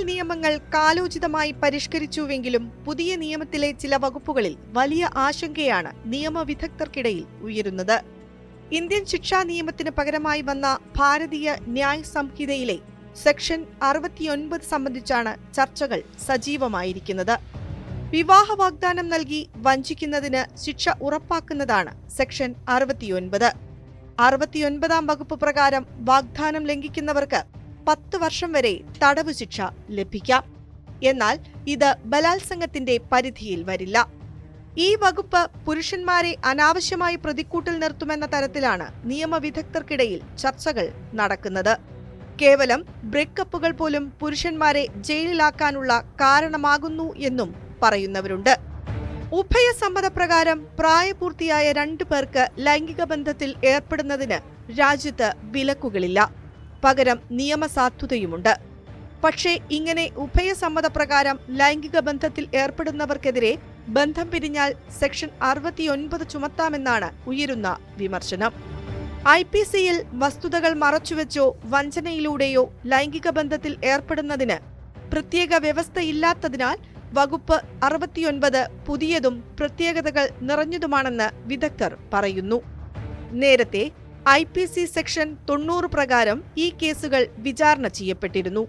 നിയമങ്ങൾ കാലോചിതമായി പരിഷ്കരിച്ചുവെങ്കിലും പുതിയ നിയമത്തിലെ ചില വകുപ്പുകളിൽ വലിയ ആശങ്കയാണ് നിയമവിദഗ്ധർക്കിടയിൽ ഉയരുന്നത്. ഇന്ത്യൻ ശിക്ഷാ നിയമത്തിന് പകരമായി വന്ന ഭാരതീയ ന്യായ് സംഹിതയിലെ സെക്ഷൻ 69 സംബന്ധിച്ചാണ് ചർച്ചകൾ സജീവമായിരിക്കുന്നത്. വിവാഹ വാഗ്ദാനം നൽകി വഞ്ചിക്കുന്നതിന് ശിക്ഷ ഉറപ്പാക്കുന്നതാണ് സെക്ഷൻ 69. 69-ാം വകുപ്പ് പ്രകാരം വാഗ്ദാനം ലംഘിക്കുന്നവർക്ക് 10 വർഷം വരെ തടവ് ശിക്ഷ ലഭിക്കാം. എന്നാൽ ഇത് ബലാത്സംഗത്തിന്റെ പരിധിയിൽ വരില്ല. ഈ വകുപ്പ് പുരുഷന്മാരെ അനാവശ്യമായി പ്രതിക്കൂട്ടിൽ നിർത്തുമെന്ന തരത്തിലാണ് നിയമവിദഗ്ധർക്കിടയിൽ ചർച്ചകൾ നടക്കുന്നത്. കേവലം ബ്രേക്കപ്പുകൾ പോലും പുരുഷന്മാരെ ജയിലിലാക്കാനുള്ള കാരണമാകുന്നു എന്നും പറയുന്നവരുണ്ട്. ഉഭയസമ്മതപ്രകാരം പ്രായപൂർത്തിയായ 2 പേർക്ക് ലൈംഗിക ബന്ധത്തിൽ ഏർപ്പെടുന്നതിന് രാജ്യത്ത് വിലക്കുകളില്ല, പകരം നിയമസാധുതയുമുണ്ട്. പക്ഷേ ഇങ്ങനെ ഉഭയസമ്മതപ്രകാരം ലൈംഗിക ബന്ധത്തിൽ ഏർപ്പെടുന്നവർക്കെതിരെ ബന്ധം പിരിഞ്ഞാൽ സെക്ഷൻ 69 ചുമത്താമെന്നാണ് ഉയരുന്ന വിമർശനം. IPC-യിൽ വസ്തുതകൾ മറച്ചുവെച്ചോ വഞ്ചനയിലൂടെയോ ലൈംഗിക ബന്ധത്തിൽ ഏർപ്പെടുന്നതിന് പ്രത്യേക വ്യവസ്ഥയില്ലാത്തതിനാൽ വകുപ്പ് 69 പുതിയതും പ്രത്യേകതകൾ നിറഞ്ഞതുമാണെന്ന് വിദഗ്ധർ പറയുന്നു. നേരത്തെ IPC സെക്ഷൻ 90 പ്രകാരം ഈ കേസുകൾ വിചാരണ ചെയ്യപ്പെട്ടിരുന്നു.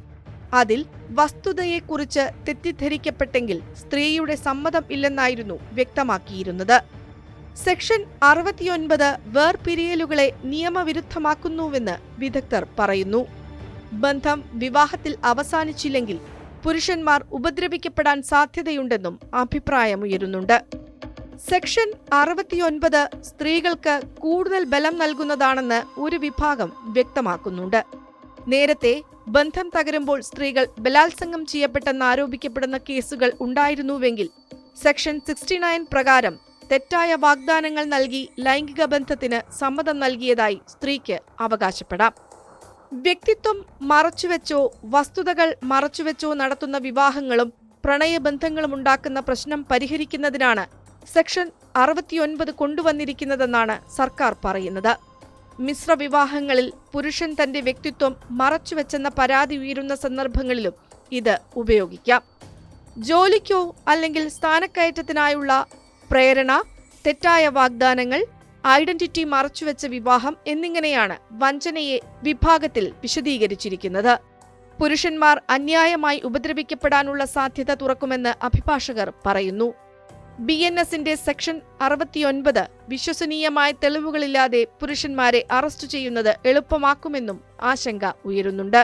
അതിൽ വസ്തുതയെക്കുറിച്ച് തെറ്റിദ്ധരിക്കപ്പെട്ടെങ്കിൽ സ്ത്രീയുടെ സമ്മതം ഇല്ലെന്നായിരുന്നു വ്യക്തമാക്കിയിരുന്നത്. സെക്ഷൻ 69 വേർപിരിയലുകളെ നിയമവിരുദ്ധമാക്കുന്നുവെന്ന് വിദഗ്ധർ പറയുന്നു. ബന്ധം വിവാഹത്തിൽ അവസാനിച്ചില്ലെങ്കിൽ പുരുഷന്മാർ ഉപദ്രവിക്കപ്പെടാൻ സാധ്യതയുണ്ടെന്നും അഭിപ്രായമുയരുന്നുണ്ട്. സെക്ഷൻ 69 സ്ത്രീകൾക്ക് കൂടുതൽ ബലം നൽകുന്നതാണെന്ന് ഒരു വിഭാഗം വ്യക്തമാക്കുന്നുണ്ട്. നേരത്തെ ബന്ധം തകരുമ്പോൾ സ്ത്രീകൾ ബലാത്സംഗം ചെയ്യപ്പെട്ടെന്നാരോപിക്കപ്പെടുന്ന കേസുകൾ ഉണ്ടായിരുന്നുവെങ്കിൽ സെക്ഷൻ 69 പ്രകാരം തെറ്റായ വാഗ്ദാനങ്ങൾ നൽകി ലൈംഗിക ബന്ധത്തിന് സമ്മതം നൽകിയതായി സ്ത്രീക്ക് അവകാശപ്പെടാം. വ്യക്തിത്വം മറച്ചുവെച്ചോ വസ്തുതകൾ മറച്ചുവെച്ചോ നടത്തുന്ന വിവാഹങ്ങളും പ്രണയബന്ധങ്ങളും ഉണ്ടാക്കുന്ന പ്രശ്നം പരിഹരിക്കുന്നതിനാണ് സെക്ഷൻ 69 കൊണ്ടുവന്നിരിക്കുന്നതെന്നാണ് സർക്കാർ പറയുന്നത്. മിശ്ര വിവാഹങ്ങളിൽ പുരുഷൻ തന്റെ വ്യക്തിത്വം മറച്ചുവെച്ചെന്ന പരാതി ഉയരുന്ന സന്ദർഭങ്ങളിലും ഇത് ഉപയോഗിക്കാം. ജോലിക്കോ അല്ലെങ്കിൽ സ്ഥാനക്കയറ്റത്തിനായുള്ള പ്രേരണ, തെറ്റായ വാഗ്ദാനങ്ങൾ, ഐഡന്റിറ്റി മറച്ചുവെച്ച വിവാഹം എന്നിങ്ങനെയാണ് വഞ്ചനയെ വിഭാഗത്തിൽ വിശദീകരിച്ചിരിക്കുന്നത്. പുരുഷന്മാർ അന്യായമായി ഉപദ്രവിക്കപ്പെടാനുള്ള സാധ്യത തുറക്കുമെന്ന് അഭിഭാഷകർ പറയുന്നു. BNS-ന്റെ സെക്ഷൻ 69 വിശ്വസനീയമായ തെളിവുകളില്ലാതെ പുരുഷന്മാരെ അറസ്റ്റ് ചെയ്യുന്നത് എളുപ്പമാക്കുമെന്നും ആശങ്ക ഉയരുന്നുണ്ട്.